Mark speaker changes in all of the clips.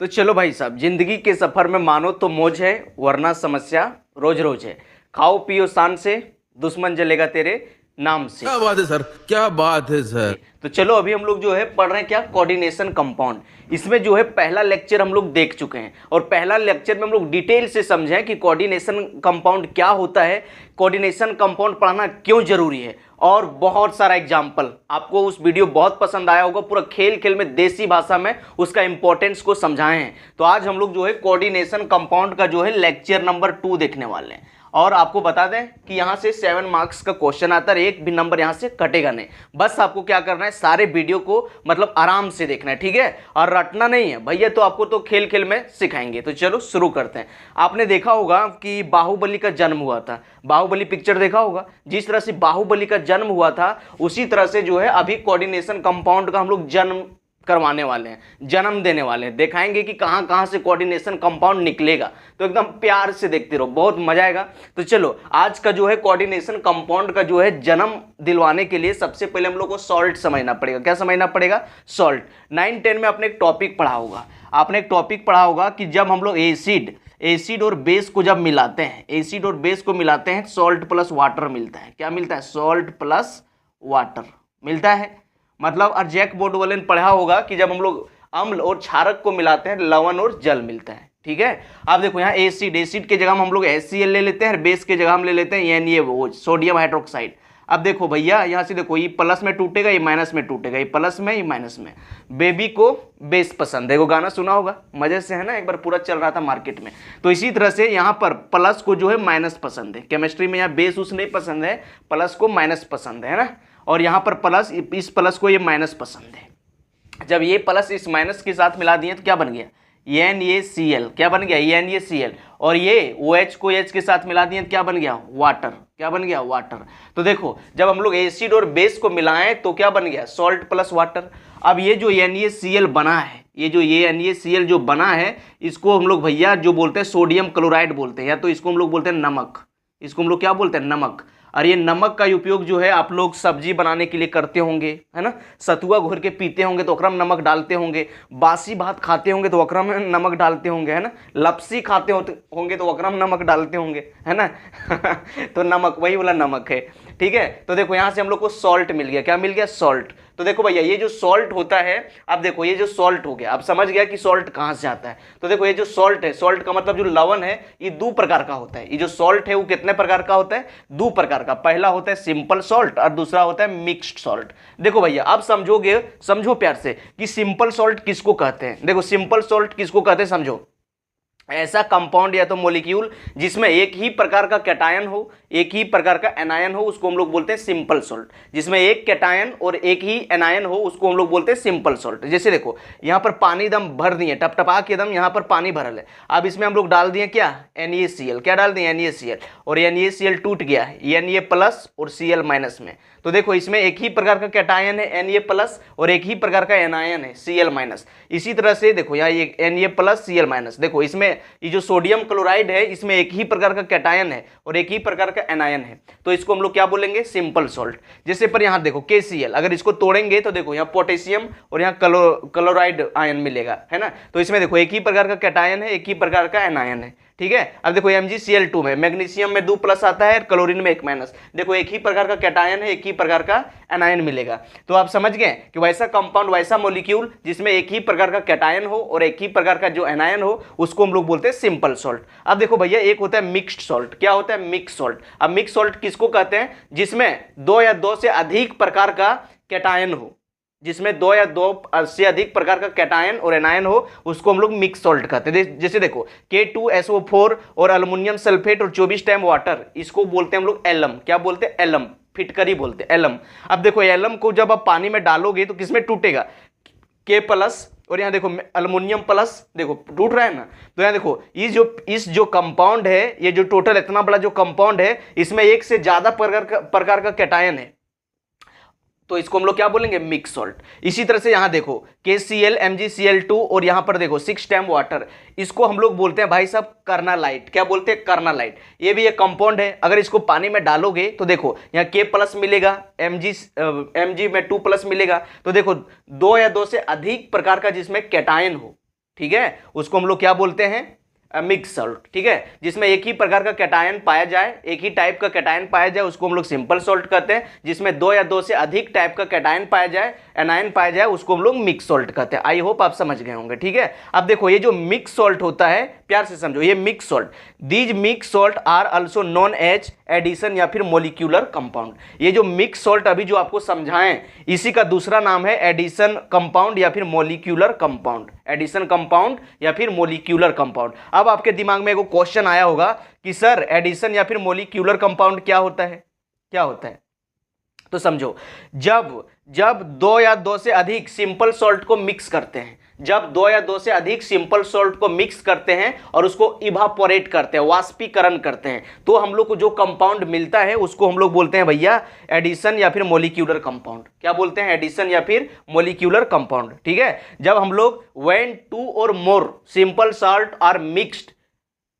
Speaker 1: तो चलो भाई साहब, जिंदगी के सफर में मानो तो मौज है, वरना समस्या रोज रोज है। खाओ पियो शान से, दुश्मन जलेगा तेरे नाम से।
Speaker 2: क्या बात है सर, क्या बात है सर।
Speaker 1: तो चलो अभी हम लोग जो है पढ़ रहे हैं क्या, कोऑर्डिनेशन कंपाउंड। इसमें जो है पहला लेक्चर हम लोग देख चुके हैं और पहला लेक्चर में हम लोग डिटेल से समझे कि कोऑर्डिनेशन कंपाउंड क्या होता है, कोऑर्डिनेशन कंपाउंड पढ़ना क्यों जरूरी है, और बहुत सारा एग्जाम्पल। आपको उस वीडियो बहुत पसंद आया होगा, पूरा खेल खेल में देसी भाषा में उसका इंपॉर्टेंस को समझाए हैं। तो आज हम लोग जो है कोऑर्डिनेशन कंपाउंड का जो है लेक्चर नंबर 2 देखने वाले हैं। और आपको बता दें कि यहाँ से 7 मार्क्स का क्वेश्चन आता है, एक भी नंबर यहाँ से कटेगा नहीं। बस आपको क्या करना है, सारे वीडियो को मतलब आराम से देखना है, ठीक है, और रटना नहीं है भैया। तो आपको तो खेल खेल में सिखाएंगे। तो चलो शुरू करते हैं। आपने देखा होगा कि बाहुबली का जन्म हुआ था, बाहुबली पिक्चर देखा होगा। जिस तरह से बाहुबली का जन्म हुआ था उसी तरह से जो है अभी कोऑर्डिनेशन कंपाउंड का हम लोग जन्म करवाने वाले हैं, जन्म देने वाले हैं। दिखाएंगे कि कहां कहां से कोऑर्डिनेशन कंपाउंड निकलेगा। तो एकदम प्यार से देखते रहो, बहुत मजा आएगा। तो चलो आज का जो है कोऑर्डिनेशन कंपाउंड का जो है जन्म दिलवाने के लिए सबसे पहले हम लोग को सॉल्ट समझना पड़ेगा। क्या समझना पड़ेगा? सॉल्ट। 9-10 में आपने एक टॉपिक पढ़ा होगा, आपने एक टॉपिक पढ़ा होगा कि जब हम लोग एसिड और बेस को जब मिलाते हैं, एसिड और बेस को मिलाते हैं, सॉल्ट प्लस वाटर मिलता है। क्या मिलता है? सॉल्ट प्लस वाटर मिलता है। मतलब और जैक बोर्ड वाले ने पढ़ा होगा कि जब हम लोग अम्ल और क्षारक को मिलाते हैं, लवण और जल मिलता है। ठीक है, आप देखो यहाँ एसिड के जगह हम लोग HCl ले लेते हैं, बेस के जगह हम ले लेते हैं NaOH, सोडियम हाइड्रोक्साइड। अब देखो भैया यहाँ से देखो, ये प्लस में टूटेगा, ये माइनस में टूटेगा, ये प्लस में, ये माइनस में। बेबी को बेस पसंद है, वो गाना सुना होगा, मजे से है ना, एक बार पूरा चल रहा था मार्केट में। तो इसी तरह से यहाँ पर प्लस को जो है माइनस पसंद है। केमिस्ट्री में यहाँ बेस उस नहीं पसंद है, प्लस को माइनस पसंद है ना। और यहाँ पर प्लस, इस प्लस को ये माइनस पसंद है। जब ये प्लस इस माइनस के साथ मिला दिए तो क्या बन गया? NaCl। क्या बन गया? NaCl। और ये OH को H के साथ मिला दिए तो क्या बन गया? वाटर। क्या बन गया? वाटर। तो देखो जब हम लोग एसिड और बेस को मिलाएं तो क्या बन गया? Salt plus water. अब ये जो NaCl बना है, ये NaCl जो बना है, इसको हम लोग भैया जो बोलते हैं सोडियम क्लोराइड बोलते हैं, या तो इसको हम लोग बोलते हैं नमक। इसको हम लोग क्या बोलते हैं? नमक। और ये नमक का उपयोग जो है आप लोग सब्जी बनाने के लिए करते होंगे, है ना। सतुआ घोर के पीते होंगे तो ओकरा में नमक डालते होंगे, बासी भात खाते होंगे तो ओकरा में नमक डालते होंगे, है ना। लपसी खाते होंगे तो ओकरा में नमक डालते होंगे, है ना। तो नमक वही वाला नमक है, ठीक है। तो देखो यहाँ से हम लोग को सॉल्ट मिल गया। क्या मिल गया? सॉल्ट। तो देखो भैया ये जो सॉल्ट होता है, अब देखो ये जो सॉल्ट हो गया, अब समझ गया कि सॉल्ट कहाँ से आता है। तो देखो ये जो सॉल्ट है, सॉल्ट का मतलब जो लवण है, ये 2 प्रकार का होता है। ये जो सॉल्ट है वो कितने प्रकार का होता है? 2 प्रकार का। पहला होता है सिंपल सॉल्ट और दूसरा होता है मिक्स्ड सॉल्ट। देखो भैया अब समझोगे, समझो प्यार से कि सिंपल सॉल्ट किसको कहते हैं। देखो सिंपल सॉल्ट किसको कहते हैं समझो, ऐसा कंपाउंड या तो मॉलिक्यूल जिसमें एक ही प्रकार का कैटायन हो, एक ही प्रकार का एनायन हो, उसको हम लोग बोलते हैं सिंपल सॉल्ट। जिसमें एक कैटायन और एक ही एनायन हो, उसको हम लोग बोलते हैं सिंपल सॉल्ट। जैसे देखो यहाँ पर पानी दम भर दिए, टपटपा के दम यहाँ पर पानी भरल है। अब इसमें हम लोग डाल दिए क्या? NaCl। क्या डाल दिए? NaCl। और NaCl टूट गया है Na प्लस और Cl माइनस में। तो देखो इसमें एक ही प्रकार का कैटायन है Na प्लस और एक ही प्रकार का एनायन है Cl माइनस। इसी तरह से देखो यहाँ ये Na प्लस Cl माइनस। देखो इसमें ये जो सोडियम क्लोराइड है, इसमें एक ही प्रकार का कैटायन है और एक ही प्रकार का एनायन है। तो इसको हम लोग क्या बोलेंगे? Simple salt. जैसे पर यहाँ देखो KCl, अगर इसको तोड़ेंगे तो देखो यहाँ पोटेशियम और यहाँ क्लोराइड आयन मिलेगा, है ना। तो इसमें देखो एक ही प्रकार का कैटायन है, एक ही प्रकार का एनायन है, ठीक है। अब देखो MgCl2 में मैग्नीशियम में 2 प्लस आता है, क्लोरीन में 1 माइनस। देखो एक ही प्रकार का कैटायन है, एक ही प्रकार का एनायन मिलेगा। तो आप समझ गए कि वैसा कंपाउंड, वैसा मॉलिक्यूल जिसमें एक ही प्रकार का कैटायन हो और एक ही प्रकार का जो एनायन हो, उसको हम लोग बोलते हैं सिंपल सॉल्ट। अब देखो भैया एक होता है मिक्स्ड सॉल्ट। क्या होता है? Mix salt. अब मिक्स सॉल्ट किसको कहते हैं? जिसमें 2 या 2 से अधिक प्रकार का कैटायन हो, जिसमें 2 या 2 से अधिक प्रकार का कैटायन और एनायन हो, उसको हम लोग मिक्स सॉल्ट कहते हैं। जैसे देखो K2SO4 और अल्युमिनियम सल्फेट और 24 टाइम वाटर, इसको बोलते हैं हम लोग एलम। क्या बोलते हैं? एलम। फिटकरी बोलते हैं, एलम। अब देखो एलम को जब आप पानी में डालोगे तो किसमें टूटेगा? K प्लस और यहाँ देखो अल्युमिनियम प्लस, देखो टूट रहा है ना। तो यहाँ देखो इस जो कंपाउंड है, ये जो टोटल इतना बड़ा जो कंपाउंड है, इसमें एक से ज्यादा प्रकार का कैटायन है, तो इसको हम लोग क्या बोलेंगे? Mix salt. इसी तरह से यहाँ देखो KCl MgCl2 और यहाँ पर देखो 6 टाइम वाटर, इसको हम लोग बोलते हैं भाई साहब कर्नालाइट। क्या बोलते हैं? कर्नालाइट। ये भी एक कंपाउंड है। अगर इसको पानी में डालोगे तो देखो यहाँ K प्लस मिलेगा, Mg में 2 प्लस मिलेगा। तो देखो 2 या 2 से अधिक प्रकार का जिसमें कैटायन हो, ठीक है, उसको हम लोग क्या बोलते हैं, मिक्स सॉल्ट, ठीक है, जिसमें एक ही प्रकार का कैटायन पाया जाए, एक ही टाइप का कैटायन पाया जाए, उसको हम लोग सिंपल सॉल्ट कहते हैं। जिसमें दो या दो से अधिक टाइप का कैटायन पाया जाए, एनायन पाया जाए, उसको हम लोग मिक्स सॉल्ट कहते हैं। आई होप आप समझ गए होंगे, ठीक है। अब देखो ये जो मिक्स सॉल्ट होता है, प्यार से समझो, ये mix salt, these mix salt are also known as addition या फिर मोलिक्यूलर कंपाउंड। ये जो मिक्स सॉल्ट अभी जो आपको समझाएं, इसी का दूसरा नाम है एडिशन कंपाउंड या फिर मोलिक्यूलर कंपाउंड, एडिशन कंपाउंड या फिर मोलिक्यूलर कंपाउंड। अब आपके दिमाग में एक क्वेश्चन आया होगा कि सर एडिशन या फिर मोलिक्यूलर कंपाउंड क्या होता है, क्या होता है? तो समझो, जब दो या दो से अधिक सिंपल सॉल्ट को मिक्स करते हैं, जब दो या दो से अधिक सिंपल सॉल्ट को मिक्स करते हैं और उसको इवापोरेट करते हैं, वाष्पीकरण करते हैं, तो हम लोग को जो कंपाउंड मिलता है उसको हम लोग बोलते हैं भैया एडिशन या फिर मोलिक्यूलर कंपाउंड। क्या बोलते हैं? एडिशन या फिर मोलिक्यूलर कंपाउंड, ठीक है। जब हम लोग when two or more simple salt are mixed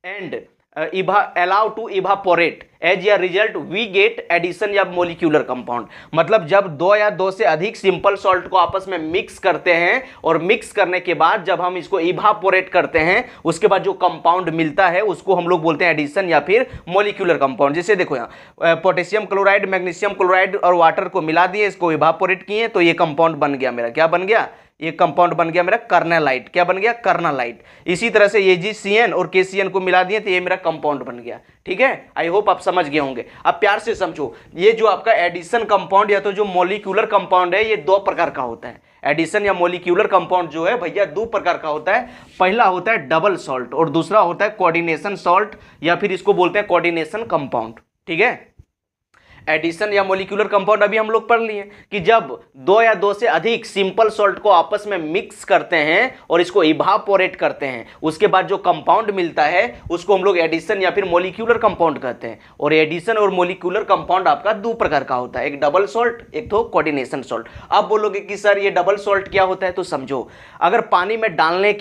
Speaker 1: and allow to evaporate as a result we get addition या molecular compound। मतलब जब दो या दो से अधिक सिंपल सॉल्ट को आपस में मिक्स करते हैं और मिक्स करने के बाद जब हम इसको इवापोरेट करते हैं, उसके बाद जो कंपाउंड मिलता है उसको हम लोग बोलते हैं एडिशन या फिर मोलिक्यूलर कंपाउंड। जैसे देखो यहाँ पोटेशियम क्लोराइड, मैग्नीशियम क्लोराइड और वाटर को मिला दिए, इसको इवापोरेट किए, तो ये कंपाउंड बन गया मेरा, क्या बन गया? ये कंपाउंड बन गया मेरा कर्नालाइट। क्या बन गया? कर्नालाइट। इसी तरह से AgCN और KCN को मिला दिए तो ये मेरा कंपाउंड बन गया, ठीक है। आई होप आप समझ गए होंगे। अब प्यार से समझो, ये जो आपका एडिशन कंपाउंड या तो जो मोलिक्यूलर कंपाउंड है, ये दो प्रकार का होता है। एडिशन या मोलिक्यूलर कंपाउंड जो है भैया दो प्रकार का होता है। पहला होता है डबल सॉल्ट और दूसरा होता है कोऑर्डिनेशन सॉल्ट या फिर इसको बोलते हैं कोऑर्डिनेशन कंपाउंड, ठीक है। एडिशन या मोलिक्यूलर कंपाउंड अभी हम लोग पढ़ लिए कि जब दो या दो से अधिक सिंपल सॉल्ट को आपस में मिक्स करते हैं और इसको इवापोरेट करते हैं, उसके बाद जो कंपाउंड मिलता है उसको हम लोग एडिशन या फिर मोलिक्यूलर कंपाउंड कहते हैं। और एडिशन और मोलिक्यूलर कंपाउंड आपका दो प्रकार का होता है, एक डबल सॉल्ट, एक तो कोऑर्डिनेशन सॉल्ट। आप बोलोगे कि सर ये डबल सॉल्ट क्या होता है? तो समझो, अगर पानी में डालने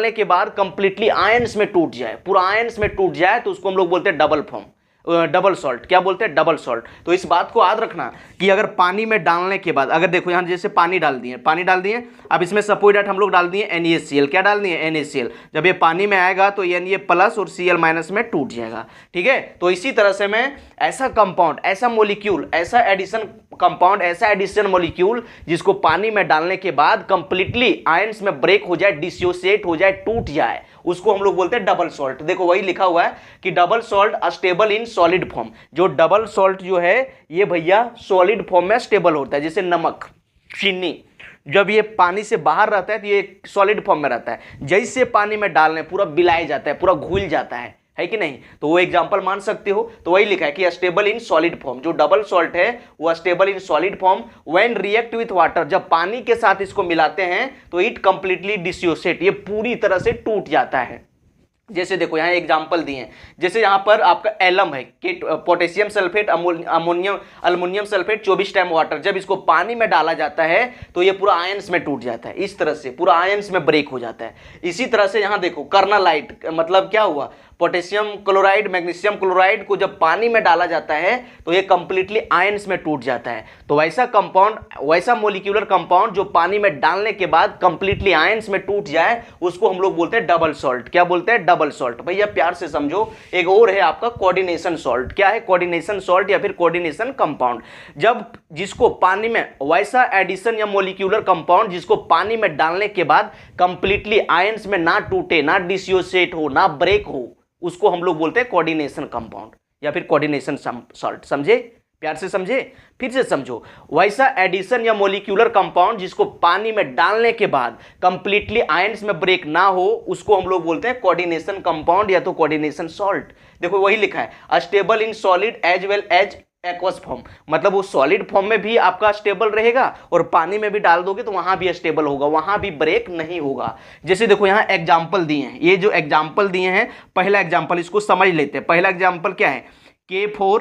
Speaker 1: के बाद कंप्लीटली आयंस में टूट जाए, पूरा आयंस में टूट जाए, तो उसको हम लोग बोलते हैं डबल सॉल्ट। क्या बोलते हैं? Double salt. तो इस बात को याद रखना कि अगर पानी में डालने के बाद, अगर देखो यहाँ जैसे पानी डाल दिए, अब इसमें सपोज दैट हम लोग डाल दिए NaCl। क्या डाल दिए? NaCl। जब ये पानी में आएगा तो Na प्लस और Cl माइनस में टूट जाएगा, ठीक है। तो इसी तरह से मैं ऐसा कंपाउंड, ऐसा मोलिक्यूल, ऐसा एडिशन कंपाउंड, ऐसा एडिशन मोलिक्यूल जिसको पानी में डालने के बाद कंप्लीटली आयंस में ब्रेक हो जाए, डिसोसिएट हो जाए, टूट जाए, उसको हम लोग बोलते हैं डबल सॉल्ट। देखो वही लिखा हुआ है कि double salt stable in solid form. जो डबल सॉल्ट जो है ये भैया सॉलिड फॉर्म में स्टेबल होता है। जैसे नमक, चीनी, जब ये पानी से बाहर रहता है तो ये सॉलिड फॉर्म में रहता है, जैसे पानी में डालने पूरा बिलाया जाता है, पूरा घुल जाता है कि नहीं? तो वो एग्जांपल मान सकते हो। तो वही लिखा है कि स्टेबल इन सॉलिड फॉर्म। जो डबल सॉल्ट है वो stable in solid form when react with water. जब पानी के साथ इसको मिलाते हैं तो इट कंप्लीटली डिसोसिएट, ये पूरी तरह से टूट जाता है। जैसे देखो यहाँ एग्जाम्पल दिए हैं, जैसे यहाँ पर आपका एलम है कि potassium sulphate, ammonium sulphate 24 time water, जब इसको पानी में डाला जाता है तो ये पूरा आयंस में टूट जाता है, इस तरह से पूरा आयंस में ब्रेक हो जाता है। इसी तरह से यहाँ देखो कर्नालाइट, मतलब क्या हुआ? पोटेशियम क्लोराइड, मैग्नीशियम क्लोराइड को जब पानी में डाला जाता है तो ये कंप्लीटली आयंस में टूट जाता है। तो वैसा कंपाउंड, वैसा मोलिक्यूलर कंपाउंड जो पानी में डालने के बाद कंप्लीटली आयंस में टूट जाए, उसको हम लोग बोलते हैं डबल सॉल्ट। क्या बोलते हैं? Double salt. भैया प्यार से समझो, एक और है आपका कोऑर्डिनेशन सॉल्ट। क्या है? कोऑर्डिनेशन सॉल्ट या फिर कोऑर्डिनेशन कंपाउंड। जब जिसको पानी में, वैसा एडिशन या मोलिक्यूलर कंपाउंड जिसको पानी में डालने के बाद कंप्लीटली आयंस में ना टूटे, ना डिसोसिएट हो, ना ब्रेक हो, उसको हम लोग बोलते हैं कोऑर्डिनेशन कंपाउंड या फिर कोऑर्डिनेशन सॉल्ट। समझे? प्यार से समझे? फिर से समझो, वैसा एडिशन या मोलिक्यूलर कंपाउंड जिसको पानी में डालने के बाद कंप्लीटली आयंस में ब्रेक ना हो, उसको हम लोग बोलते हैं कोऑर्डिनेशन कंपाउंड या तो कोऑर्डिनेशन सॉल्ट। देखो वही लिखा है, stable in solid as well as aqueous form. मतलब वो सॉलिड फॉर्म में भी आपका स्टेबल रहेगा और पानी में भी डाल दोगे तो वहां भी स्टेबल होगा, वहां भी ब्रेक नहीं होगा। जैसे देखो यहाँ एग्जाम्पल दिए हैं, ये जो एग्जाम्पल दिए हैं, पहला एग्जाम्पल इसको समझ लेते हैं। पहला एग्जाम्पल क्या है? K4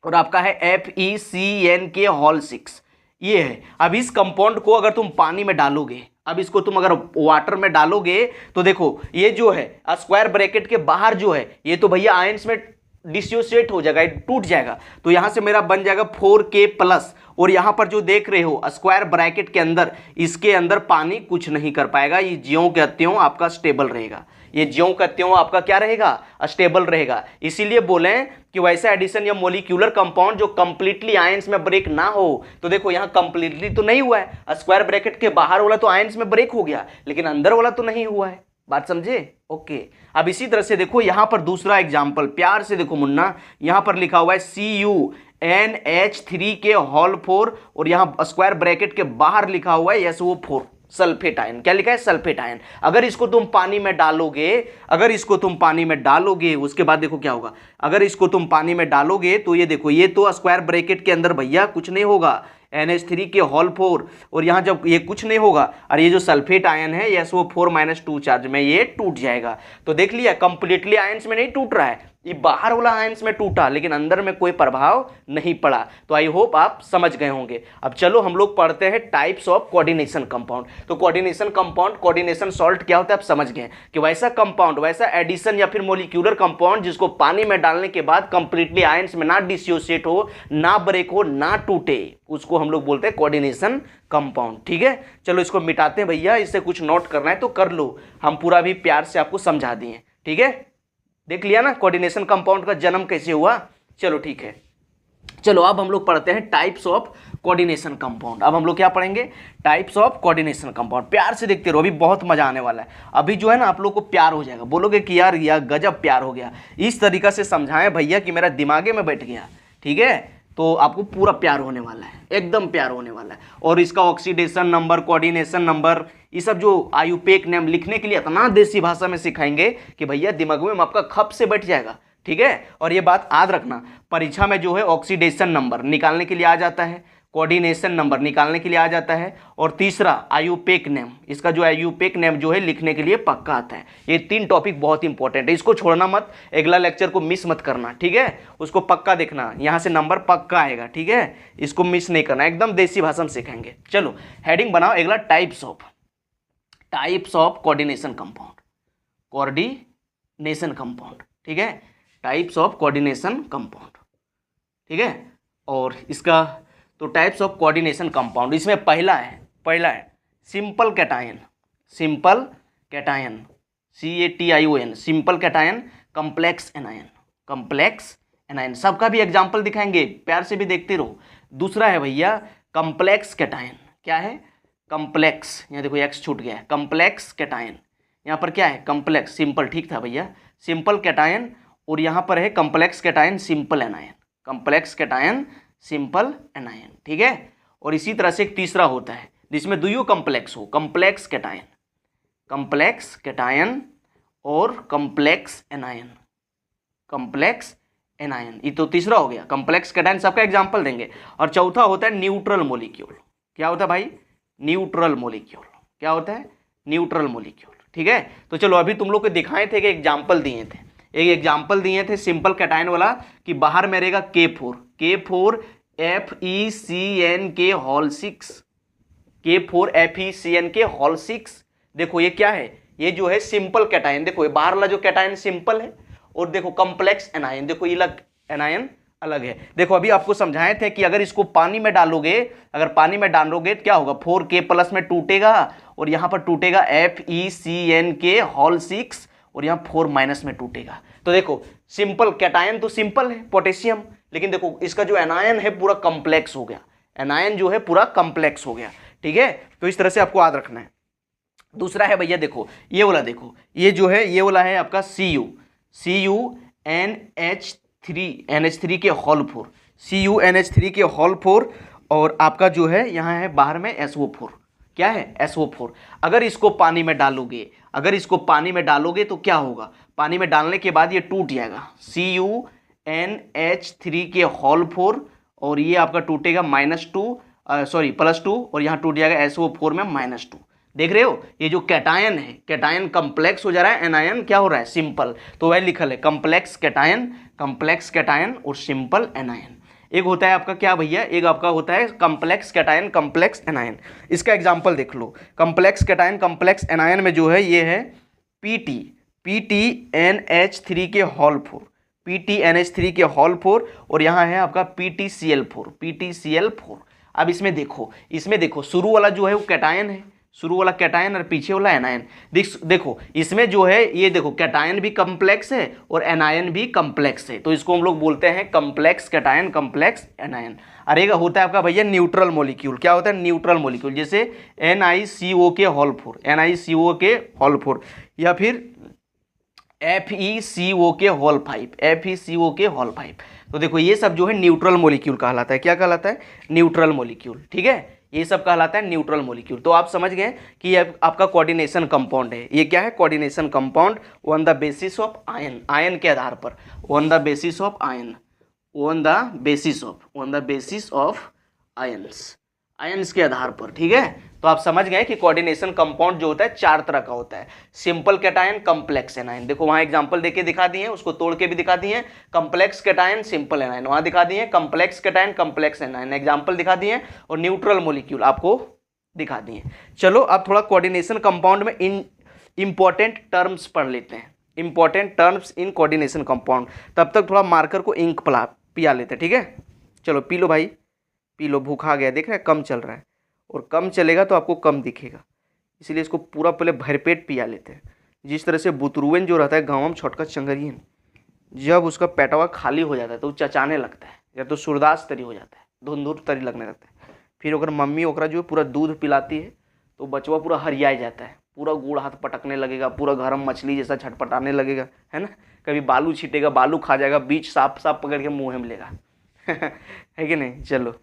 Speaker 1: और आपका है FeCN होल 6, ये है। अब इस कंपाउंड को अगर तुम पानी में डालोगे, अब इसको तुम अगर वाटर में डालोगे तो देखो ये जो है स्क्वायर ब्रैकेट के बाहर जो है ये तो भैया आयंस में डिसोसिएट हो जाएगा, टूट जाएगा। तो यहाँ से मेरा बन जाएगा 4K प्लस, और यहाँ पर जो देख रहे हो स्क्वायर ब्रैकेट के अंदर, इसके अंदर पानी कुछ नहीं कर पाएगा, ये ज्यों का त्यों आपका स्टेबल रहेगा, ये ज्यों का त्यों आपका क्या रहेगा, स्टेबल रहेगा। इसीलिए बोले कि वैसा एडिशन या मोलिक्यूलर कंपाउंड जो कंप्लीटली आयंस में ब्रेक ना हो। तो देखो यहाँ कंप्लीटली तो नहीं हुआ है, स्क्वायर ब्रैकेट के बाहर वाला तो आयंस में ब्रेक हो गया, लेकिन अंदर वाला तो नहीं हुआ है। बात समझे? ओके। अब इसी तरह से देखो यहाँ पर दूसरा एग्जाम्पल, प्यार से देखो मुन्ना, यहाँ पर लिखा हुआ है CuNH3 के होल 4, और यहाँ स्क्वायर ब्रैकेट के बाहर लिखा हुआ है SO4 सल्फेट आयन। क्या लिखा है? Sulphate ion. अगर इसको तुम पानी में डालोगे, अगर इसको तुम पानी में डालोगे, उसके बाद देखो क्या होगा, अगर इसको तुम पानी में डालोगे तो ये देखो, ये तो स्क्वायर ब्रैकेट के अंदर भैया कुछ नहीं होगा, NH3 के होल 4, और यहाँ जब ये कुछ नहीं होगा, और ये जो सल्फेट आयन है ये SO4-2 चार्ज में ये टूट जाएगा। तो देख लिया, कंप्लीटली आयंस में नहीं टूट रहा है, ये बाहर वाला आयंस में टूटा, लेकिन अंदर में कोई प्रभाव नहीं पड़ा। तो आई होप आप समझ गए होंगे। अब चलो हम लोग पढ़ते हैं टाइप्स ऑफ कोऑर्डिनेशन कंपाउंड। तो कोऑर्डिनेशन कंपाउंड, कोऑर्डिनेशन सॉल्ट क्या होता है आप समझ गए कि वैसा कंपाउंड, वैसा एडिशन या फिर मोलिक्यूलर कंपाउंड जिसको पानी में डालने के बाद कंप्लीटली आयंस में ना डिसोसिएट हो, ना ब्रेक हो, ना टूटे, उसको हम लोग बोलते हैं कोऑर्डिनेशन कंपाउंड। ठीक है, चलो इसको मिटाते हैं भैया, इससे कुछ नोट करना है तो कर लो, हम पूरा भी प्यार से आपको समझा दिए। ठीक है, देख लिया ना कोऑर्डिनेशन कंपाउंड का जन्म कैसे हुआ। चलो ठीक है, चलो अब हम लोग पढ़ते हैं टाइप्स ऑफ कोऑर्डिनेशन कंपाउंड। अब हम लोग क्या पढ़ेंगे? Types of coordination compound. प्यार से देखते रहो, अभी बहुत मजा आने वाला है। अभी जो है ना आप लोग को प्यार हो जाएगा, बोलोगे कि यार गजब प्यार हो गया, इस तरीका से समझाएं भैया कि मेरा दिमागे में बैठ गया। ठीक है, तो आपको पूरा प्यार होने वाला है, एकदम प्यार होने वाला है। और इसका ऑक्सीडेशन नंबर, कोऑर्डिनेशन नंबर, ये सब जो आयुपेक नेम लिखने के लिए इतना देसी भाषा में सिखाएंगे कि भैया दिमाग में आपका खप से बैठ जाएगा। ठीक है, और ये बात याद रखना, परीक्षा में जो है ऑक्सीडेशन नंबर निकालने के लिए आ जाता है, कोऑर्डिनेशन नंबर निकालने के लिए आ जाता है, और तीसरा आयुपेक नेम, इसका जो आयुपेक नेम जो है लिखने के लिए पक्का आता है। ये 3 टॉपिक बहुत इंपॉर्टेंट है, इसको छोड़ना मत, अगला लेक्चर को मिस मत करना। ठीक है, उसको पक्का देखना, यहाँ से नंबर पक्का आएगा। ठीक है, इसको मिस नहीं करना, एकदम देसी भाषा में सिखाएंगे। चलो हेडिंग बनाओ, अगला types of coordination compound, coordination compound. ठीक है, टाइप्स ऑफ कोऑर्डिनेशन कंपाउंड। ठीक है, और इसका तो टाइप्स ऑफ कोऑर्डिनेशन कंपाउंड, इसमें पहला है simple cation, CATION, simple cation, complex anion, सबका भी एग्जांपल दिखाएंगे, प्यार से भी देखते रहो। दूसरा है भैया कॉम्प्लेक्स कैटायन। क्या है? कॉम्प्लेक्स, यहाँ देखो एक्स छूट गया है, कॉम्प्लेक्स कैटायन, यहाँ पर क्या है? कॉम्प्लेक्स, सिंपल ठीक था भैया, सिंपल कैटायन, और यहाँ पर है complex cation, simple anion, complex cation, simple anion. ठीक है, और इसी तरह से एक तीसरा होता है जिसमें दुइयों कॉम्प्लेक्स हो, कॉम्प्लेक्स कैटायन और कॉम्प्लेक्स एनायन, ये तो तीसरा हो गया, कॉम्प्लेक्स कैटायन सबका एग्जांपल देंगे। और चौथा होता है न्यूट्रल मॉलिक्यूल। क्या होता है भाई? Neutral molecule. क्या होता है? Neutral molecule. ठीक है, तो चलो अभी तुम लोग को दिखाए थे कि एग्जाम्पल दिए थे, एक एग्जाम्पल दिए थे सिंपल कैटायन वाला कि बाहर में रहेगा K4 FeCN के होल 6, K4 FeCN के होल 6। देखो ये क्या है? ये जो है सिंपल कैटायन, देखो ये बाहर वाला जो कैटायन सिंपल है, और देखो कॉम्प्लेक्स एनायन, देखो ये अलग एनायन अलग है। देखो अभी आपको समझाए थे कि अगर इसको पानी में डालोगे, तो क्या होगा? 4K प्लस में टूटेगा, और यहाँ पर टूटेगा FeCN के होल 6, और यहाँ 4 माइनस में टूटेगा। तो देखो सिंपल कैटायन तो सिंपल है पोटेशियम, लेकिन देखो इसका जो एनायन है पूरा कॉम्प्लेक्स हो गया, एनायन जो है पूरा कॉम्प्लेक्स हो गया। ठीक है, तो इस तरह से आपको याद रखना है। दूसरा है भैया देखो ये वाला, देखो ये जो है ये वाला है आपका NH3 के होल 4, NH3 के होल 4, और आपका जो है यहाँ है बाहर में SO4। क्या है? SO4। अगर इसको पानी में डालोगे तो क्या होगा? पानी में डालने के बाद ये टूट जाएगा, CuNH3 के होल 4, और ये आपका टूटेगा +2, और यहाँ टूट जाएगा SO4 में -2। देख रहे हो, ये जो कैटायन है, कैटायन कॉम्प्लेक्स हो जा रहा है, एनायन क्या हो रहा है? सिंपल। तो वह लिखल है कॉम्प्लेक्स कैटायन और सिंपल एनायन। एक होता है आपका क्या भैया? एक आपका होता है कॉम्प्लेक्स कैटायन, कॉम्प्लेक्स एनायन। इसका एग्जांपल देख लो, कॉम्प्लेक्स कैटायन, कॉम्प्लेक्स एनायन में जो है ये है PTNH3 के होल 4, PTNH3 के हॉल 4 और यहाँ है आपका PTCl4। अब इसमें देखो शुरू वाला जो है वो कैटायन है, शुरू वाला कैटायन और पीछे वाला एनायन। देखो इसमें जो है ये देखो कैटायन भी कम्प्लेक्स है और एनायन भी कम्प्लेक्स है, तो इसको हम लोग बोलते हैं कम्प्लेक्स कैटायन, कम्प्लेक्स एनायन। अरे होता है आपका भैया न्यूट्रल मॉलिक्यूल। क्या होता है? न्यूट्रल मॉलिक्यूल, जैसे NiCO के हॉल 4, NiCO के हॉल 4, या फिर FeCO के हॉल 5, FeCO के हॉल 5। तो देखो ये सब जो है न्यूट्रल मॉलिक्यूल कहलाता है। क्या कहलाता है? Neutral molecule. ठीक है, ये सब कहलाता है न्यूट्रल मॉलिक्यूल। तो आप समझ गए कि ये आपका कोऑर्डिनेशन कंपाउंड है। ये क्या है? Coordination compound on the basis of ion, ion के आधार पर, on the basis of ion, on the basis of ions, ions के आधार पर। ठीक है, तो आप समझ गए कि कोऑर्डिनेशन कंपाउंड जो होता है 4 तरह का होता है। सिंपल कैटायन, कम्प्लेक्स एनायन, देखो वहां एग्जांपल देके दिखा दिए हैं, उसको तोड़ के भी दिखा दिए हैं। कम्प्लेक्स कैटायन, सिंपल एनायन वहां दिखा दिए हैं, complex cation, complex anion example दिखा दिए हैं, और न्यूट्रल मॉलिक्यूल आपको दिखा दिए। चलो अब थोड़ा कोऑर्डिनेशन कंपाउंड में इंपॉर्टेंट टर्म्स पढ़ लेते हैं, important terms in coordination compound. तब तक थोड़ा मार्कर को इंक पिया लेते हैं। ठीक है, चलो पी लो भाई, पी लो, भूखा गया, देख रहे हैं कम चल रहा है, और कम चलेगा तो आपको कम दिखेगा, इसलिए इसको पूरा पहले भरपेट पिया लेते हैं। जिस तरह से बुतरुवन जो रहता है गाँव में छोटका चंगरियन, जब उसका पेटवा खाली हो जाता है तो वो चचाने लगता है, या तो सूरदास तरी हो जाता है, धुंधुर तरी लगने लगता है। फिर अगर मम्मी ओकरा जो पूरा दूध पिलाती है तो बचवा पूरा हरिया जाता है, पूरा गुड़ हाथ पटकने लगेगा, पूरा गरम मछली जैसा छटपटाने लगेगा, है ना। कभी बालू छीटेगा, बालू खा जाएगा, बीच साफ पकड़ के मुँह में लेगा है कि नहीं। चलो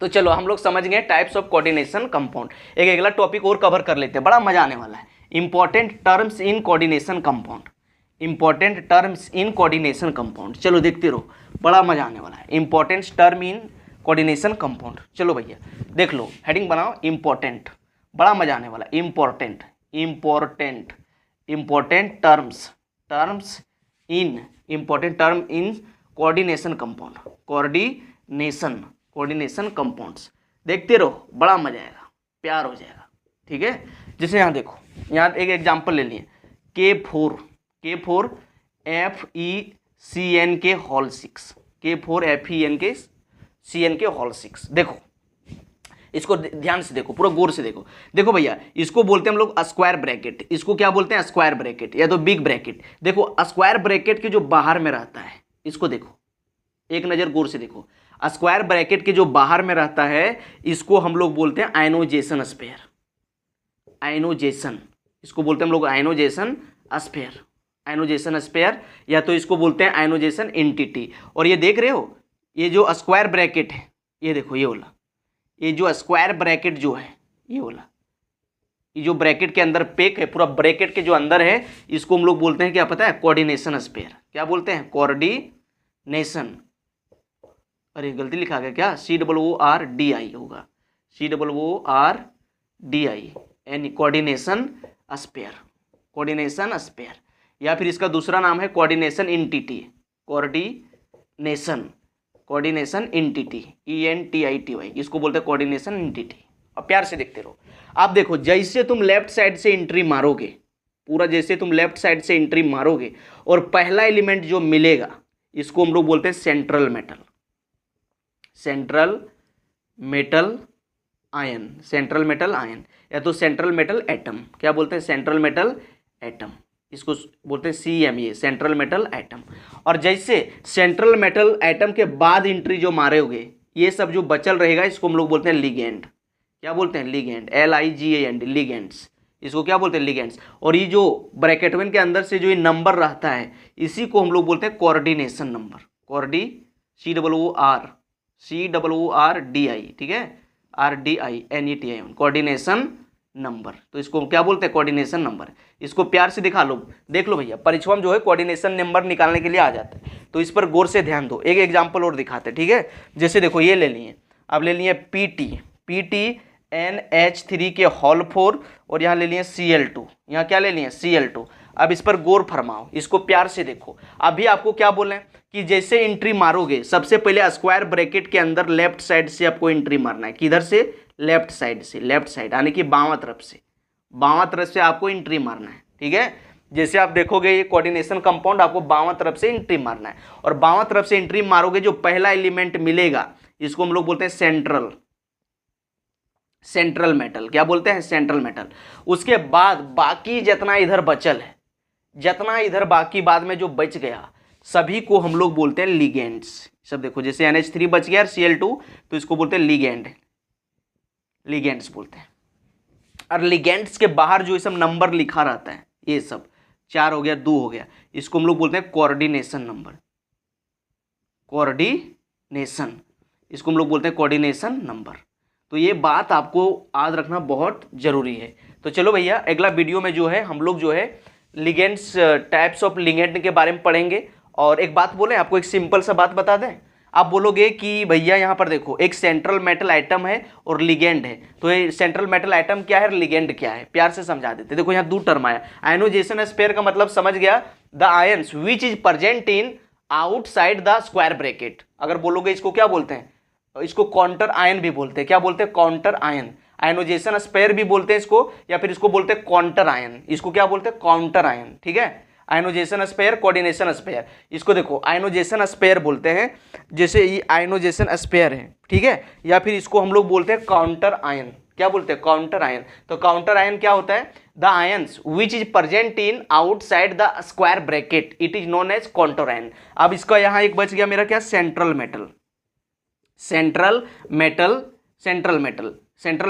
Speaker 1: तो चलो हम लोग समझ गए टाइप्स ऑफ कोऑर्डिनेशन कंपाउंड। एक अगला टॉपिक और कवर कर लेते हैं, बड़ा मजा आने वाला है। Important terms in coordination compound, important terms in coordination compound. चलो देखते रहो, बड़ा मजा आने वाला है। Important term in coordination compound, चलो भैया देख लो, हेडिंग बनाओ इंपॉर्टेंट, बड़ा मजा आने वाला है। Important, important, important terms, terms in, important term in coordination compound, coordination compounds. देखते रहो, बड़ा मजा आएगा, प्यार हो जाएगा। ठीक है, जैसे यहाँ देखो, यहाँ एक एग्जांपल ले लिए, K4 FeCN के होल 6, K4 FeCN के होल 6। देखो इसको ध्यान से देखो, पूरा गौर से देखो। देखो भैया, इसको बोलते हैं हम लोग स्क्वायर ब्रैकेट, इसको क्या बोलते हैं? स्क्वायर ब्रैकेट या तो बिग ब्रैकेट। देखो स्क्वायर ब्रैकेट के जो बाहर में रहता है, इसको देखो, एक नज़र गौर से देखो। स्क्वायर ब्रैकेट के जो बाहर में रहता है इसको हम लोग बोलते हैं आयनोजेशन स्पेयर, आयनोजेशन, इसको बोलते हैं हम लोग आयनोजेशन स्पेयर, आयनोजेशन स्पेयर, या तो इसको बोलते हैं आयनोजेशन एंटिटी। और ये देख रहे हो, ये जो स्क्वायर ब्रैकेट है, ये देखो ये वाला, ये जो स्क्वायर ब्रैकेट जो है, ये वाला, ये जो ब्रैकेट के अंदर पेक है, पूरा ब्रैकेट के जो अंदर है, इसको हम लोग बोलते हैं क्या पता है? Coordination sphere. क्या बोलते हैं? कोऑर्डिनेशन। अरे गलती लिखा गया क्या? COORDI होगा, COORDI, यानी कोऑर्डिनेशन स्पेयर, कोऑर्डिनेशन स्पेयर। या फिर इसका दूसरा नाम है coordination entity, coordination entity, ENTITY, इसको बोलते हैं कोऑर्डिनेशन एंटिटी। और प्यार से देखते रहो। आप देखो, जैसे तुम लेफ्ट साइड से एंट्री मारोगे, पूरा जैसे तुम लेफ्ट साइड से एंट्री मारोगे और पहला एलिमेंट जो मिलेगा, इसको हम लोग बोलते हैं central metal, central metal ion, central metal ion, या तो सेंट्रल मेटल एटम। क्या बोलते हैं? सेंट्रल मेटल एटम, इसको बोलते हैं CMA, सेंट्रल मेटल एटम। और जैसे सेंट्रल मेटल एटम के बाद एंट्री जो मारोगे, ये सब जो बचल रहेगा, इसको हम लोग बोलते हैं लिगेंड। क्या बोलते हैं? लिगेंड, LIGAND, लिगेंड्स, इसको क्या बोलते हैं? लिगेंड्स। और ये जो ब्रैकेटवन के अंदर से जो ये नंबर रहता है, इसी को हम लोग बोलते हैं कोऑर्डिनेशन नंबर, COORDI, ठीक है, RDINETI, कोऑर्डिनेशन नंबर। तो इसको क्या बोलते हैं? Coordination number. इसको प्यार से दिखा लो, देख लो भैया, परीक्षा में जो है कोऑर्डिनेशन नंबर निकालने के लिए आ जाता है, तो इस पर गौर से ध्यान दो। एक एग्जांपल और दिखाते हैं, ठीक है। जैसे देखो ये ले लिए, अब ले लिए PTNH3 के होल 4, और यहाँ ले लिए Cl2, यहाँ क्या ले लिए? Cl2। अब इस पर गौर फरमाओ, इसको प्यार से देखो। अभी आपको क्या बोले कि जैसे एंट्री मारोगे, सबसे पहले स्क्वायर ब्रैकेट के अंदर लेफ्ट साइड से आपको एंट्री मारना है। किधर से? लेफ्ट साइड से, लेफ्ट साइड यानी कि बावां तरफ से, बावां तरफ से आपको एंट्री मारना है, ठीक है। जैसे आप देखोगे ये कोऑर्डिनेशन कंपाउंड आपको बावां तरफ से एंट्री मारना है, और बावां तरफ से एंट्री मारोगे जो पहला एलिमेंट मिलेगा इसको हम लोग बोलते हैं सेंट्रल मेटल। क्या बोलते हैं? Central metal. उसके बाद बाकी जितना इधर बचल है, जितना इधर बाकी बाद में जो बच गया सभी को हम लोग बोलते हैं लिगेंड्स। सब देखो जैसे NH3 बच गया Cl2 तो इसको बोलते हैं लिगेंड्स बोलते हैं। और लिगेंड्स के बाहर जो ये सब नंबर लिखा रहता है, ये सब 4 हो गया 2 हो गया, इसको हम लोग बोलते हैं कोऑर्डिनेशन नंबर। कोऑर्डिनेशन, इसको हम लोग बोलते हैं कोऑर्डिनेशन नंबर। तो ये बात आपको याद रखना बहुत जरूरी है। तो चलो भैया अगला वीडियो में जो है हम लोग जो है लिगेंड्स, टाइप्स ऑफ लिगेंड के बारे में पढ़ेंगे। और एक बात बोले आपको, एक सिंपल सा बात बता दें। आप बोलोगे कि भैया यहाँ पर देखो एक सेंट्रल मेटल आइटम है और लिगेंड है, तो ये सेंट्रल मेटल आइटम क्या है, लिगेंड क्या है, प्यार से समझा देते। देखो यहाँ 2 टर्म आया। आयनोजेशन स्पेयर का मतलब समझ गया, the ions which is present in outside the square bracket. अगर बोलोगे इसको क्या बोलते हैं, इसको काउंटर आयन भी बोलते हैं। क्या बोलते हैं? Counter ion. आयनोजेशन स्पेयर भी बोलते हैं इसको, या फिर इसको बोलते हैं काउंटर आयन। इसको क्या बोलते हैं? Counter ion. ठीक है, आयनोजेशन स्पेयर, कोऑर्डिनेशन स्पेयर। इसको देखो आयनोजेशन स्पेयर बोलते हैं, जैसे ये आयनोजेशन स्पेयर है, ठीक है, या फिर इसको हम लोग बोलते हैं काउंटर आयन। क्या बोलते हैं? Counter ion. तो काउंटर आयन क्या होता है? The ions which is present in outside the square bracket, it is known as counter ion. अब इसका यहाँ एक बच गया मेरा क्या, central metal. Central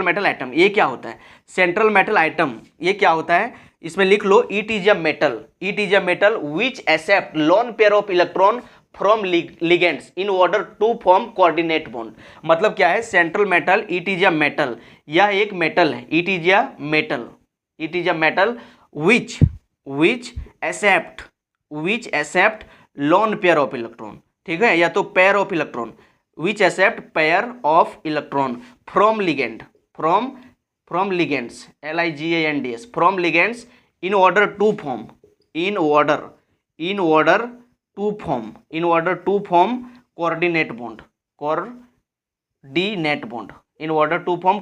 Speaker 1: metal atom ये क्या होता है? सेंट्रल मेटल आइटम ये क्या होता है? इसमें लिख लो, it is a metal which accept lone pair of electron from ligands in order to form coordinate bond. मतलब क्या है? Central metal, it is a metal, यह एक मेटल है। It is a metal which accept lone pair of electron, ठीक है, या तो pair of electron, which accept pair of electron from ligands, LIGANDS, from ligands in order to form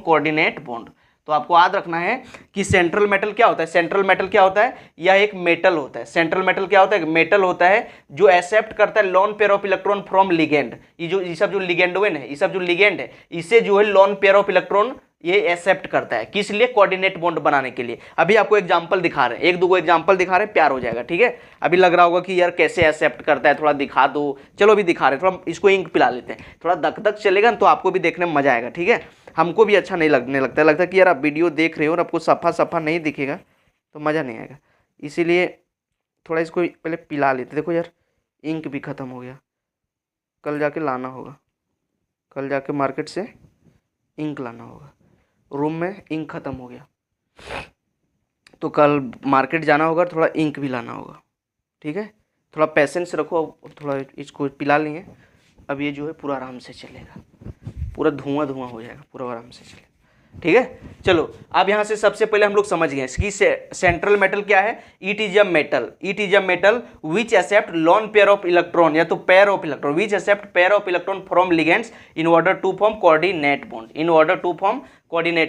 Speaker 1: coordinate bond, तो आपको याद रखना है कि सेंट्रल मेटल क्या होता है। सेंट्रल मेटल क्या होता है? यह एक मेटल होता है। सेंट्रल मेटल क्या होता है? मेटल होता है जो एक्सेप्ट करता है loan pair of electron from ligand. ये सब जो लिगेंडोन है, ये सब जो लिगेंड है, इसे जो है लोन पेयर ऑफ इलेक्ट्रॉन ये एक्सेप्ट करता है। किस लिए? कोऑर्डिनेट बॉन्ड बनाने के लिए। अभी आपको एग्जांपल दिखा रहे हैं, 1-2 एग्जांपल दिखा रहे हैं, प्यार हो जाएगा। ठीक है, अभी लग रहा होगा कि यार कैसे एक्सेप्ट करता है, थोड़ा दिखा दो। चलो अभी दिखा रहे हैं, थोड़ा इसको इंक पिला लेते हैं, थोड़ा धक धक चलेगा ना, तो आपको भी देखने में मजा आएगा। ठीक है, हमको भी अच्छा नहीं लगने लगता है कि यार आप वीडियो देख रहे हो और आपको सफ़ा नहीं दिखेगा तो मज़ा नहीं आएगा, इसीलिए थोड़ा इसको पहले पिला लेते। देखो यार इंक भी ख़त्म हो गया, कल जाके लाना होगा, कल जाके मार्केट से इंक लाना होगा। रूम में इंक ख़त्म हो गया तो कल मार्केट जाना होगा, थोड़ा इंक भी लाना होगा। ठीक है, थोड़ा पेशेंस रखो, थोड़ा इसको पिला लेंगे। अब ये जो है पूरा आराम से चलेगा, पूरा धुआं हो जाएगा, पूरा आराम से चलेगा। ठीक है, चलो अब यहाँ से सबसे पहले हम लोग समझ गए कि सेंट्रल मेटल क्या है। It is a metal which accept lone pair of electron, या तो pair of electron, which accept pair of electron from ligands in order to form coordinate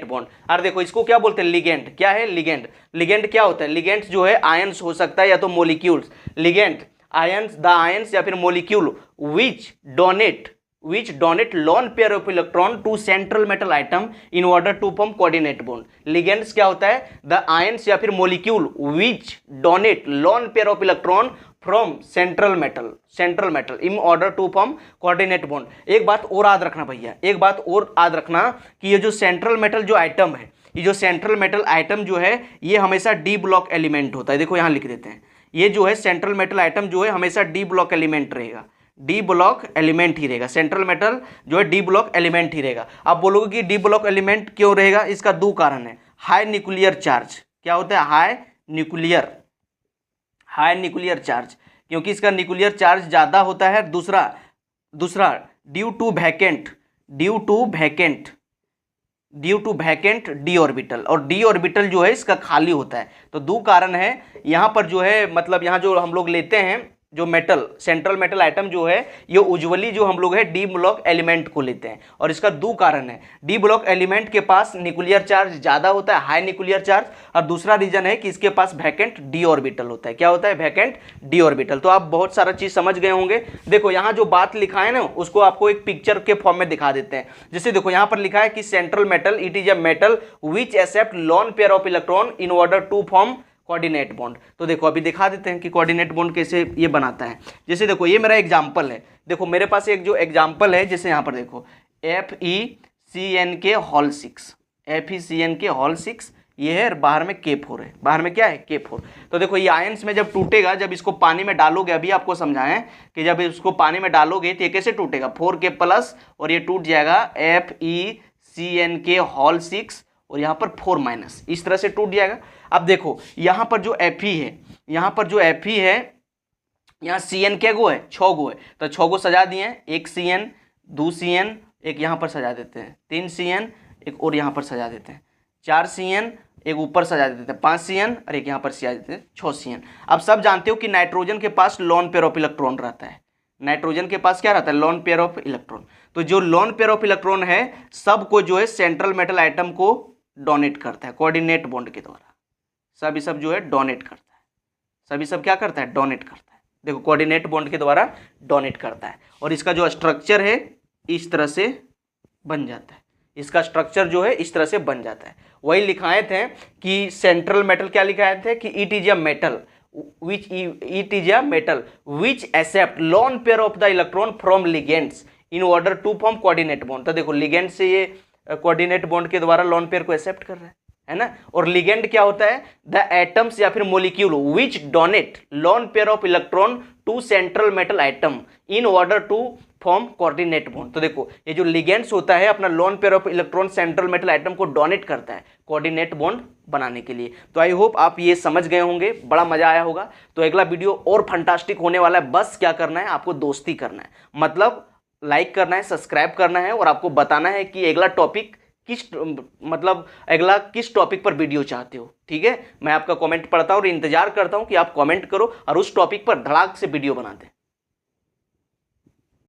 Speaker 1: bond. और देखो इसको क्या बोलते हैं? लिगेंड। क्या है? लिगेंड क्या होता है? लिगेंड जो है आयंस हो सकता है या तो molecules. Ligand ions, the ions या फिर molecule which donate lone pair of electron to central metal atom in order to form coordinate bond. Ligands क्या होता है? द आयंस या फिर molecule which donate lone pair of electron from central metal in order to form coordinate bond. एक बात और याद रखना भैया, एक बात और याद रखना कि ये जो सेंट्रल मेटल जो आइटम है, ये जो सेंट्रल मेटल आइटम जो है ये हमेशा डी ब्लॉक एलिमेंट होता है। देखो यहाँ लिख देते हैं, ये जो है सेंट्रल मेटल आइटम जो है हमेशा डी ब्लॉक एलिमेंट रहेगा, डी ब्लॉक एलिमेंट ही रहेगा। सेंट्रल मेटल जो है डी ब्लॉक एलिमेंट ही रहेगा। आप बोलोगे कि डी ब्लॉक एलिमेंट क्यों रहेगा? इसका 2 कारण है। High nuclear charge. क्या होता है? हाई न्यूक्लियर चार्ज, क्योंकि इसका न्यूक्लियर चार्ज ज़्यादा होता है। दूसरा due to vacant d orbital, और डी ऑर्बिटल जो है इसका खाली होता है। तो 2 कारण है यहाँ पर जो है, मतलब यहाँ जो हम लोग लेते हैं जो मेटल सेंट्रल मेटल आइटम जो है ये उज्ज्वली जो हम लोग है डी ब्लॉक एलिमेंट को लेते हैं। और इसका दो कारण है, डी ब्लॉक एलिमेंट के पास न्यूक्लियर चार्ज ज़्यादा होता है, हाई न्यूक्लियर चार्ज, और दूसरा रीजन है कि इसके पास वैकेंट डी ऑर्बिटल होता है। क्या होता है? Vacant d orbital. तो आप बहुत सारा चीज़ समझ गए होंगे। देखो यहाँ जो बात लिखा है ना उसको आपको एक पिक्चर के फॉर्म में दिखा देते हैं। जैसे देखो यहाँ पर लिखा है कि central metal it is a metal which accept lone pair of electron in order to form coordinate bond. तो देखो अभी दिखा देते हैं कि कोऑर्डिनेट बॉन्ड कैसे ये बनाता है। जैसे देखो ये मेरा एग्जांपल है, देखो मेरे पास एक जो एग्जांपल है, जैसे यहाँ पर देखो FeCN होल 6, FeCN होल 6 ये है, बाहर में K4 है, बाहर में क्या है? K4। तो देखो ये आयंस में जब टूटेगा, जब इसको पानी में डालोगे, अभी आपको समझाएं कि जब इसको पानी में डालोगे तो ये कैसे टूटेगा? 4K+ और ये टूट जाएगा FeCN होल 6 और यहाँ पर 4- इस तरह से टूट जाएगा। अब देखो यहाँ पर जो Fe है, यहाँ पर जो Fe है, यहाँ CN के गो है? 6 गो है, तो 6 गो सजा दिए हैं, एक CN, 2 CN, एक यहाँ पर सजा देते हैं, 3 CN, एक और यहाँ पर सजा देते हैं, 4 CN, एक ऊपर सजा देते हैं, 5 CN और एक यहाँ पर सजा देते हैं, 6 CN। अब सब जानते हो कि नाइट्रोजन के पास लोन पेयर ऑफ इलेक्ट्रॉन रहता है, नाइट्रोजन के पास क्या रहता है? Loan pair of electron. तो जो लोन पेयर ऑफ इलेक्ट्रॉन है सबको जो है सेंट्रल मेटल आइटम को डोनेट करता है कोऑर्डिनेट बॉन्ड के द्वारा। सभी सब जो है डोनेट करता है, सभी सब क्या करता है? डोनेट करता है। देखो कोऑर्डिनेट बॉन्ड के द्वारा डोनेट करता है और इसका जो स्ट्रक्चर है इस तरह से बन जाता है, इसका स्ट्रक्चर जो है इस तरह से बन जाता है। वही लिखाए थे कि सेंट्रल मेटल क्या लिखाए थे कि it is a metal which accept lone pair of the electron from ligands in order to form coordinate bond. तो देखो लिगेंड से ये कोऑर्डिनेट बॉन्ड के द्वारा लोन पेयर को एक्सेप्ट कर रहा है ना। और लिगेंड क्या होता है? द एटम्स या फिर molecule which donate lone pair of electron to central metal atom in order to form coordinate bond. तो देखो ये जो लिगेंड्स होता है अपना lone pair of electron central metal atom को डोनेट करता है कोऑर्डिनेट बॉन्ड बनाने के लिए। तो आई होप आप ये समझ गए होंगे, बड़ा मजा आया होगा। तो अगला वीडियो और फंटास्टिक होने वाला है। बस क्या करना है? आपको दोस्ती करना है, मतलब लाइक करना है, सब्सक्राइब करना है और आपको बताना है कि अगला टॉपिक अगला किस टॉपिक पर वीडियो चाहते हो। ठीक है, मैं आपका कमेंट पढ़ता हूँ और इंतजार करता हूँ कि आप कमेंट करो और उस टॉपिक पर धड़ाक से वीडियो बनाते हैं।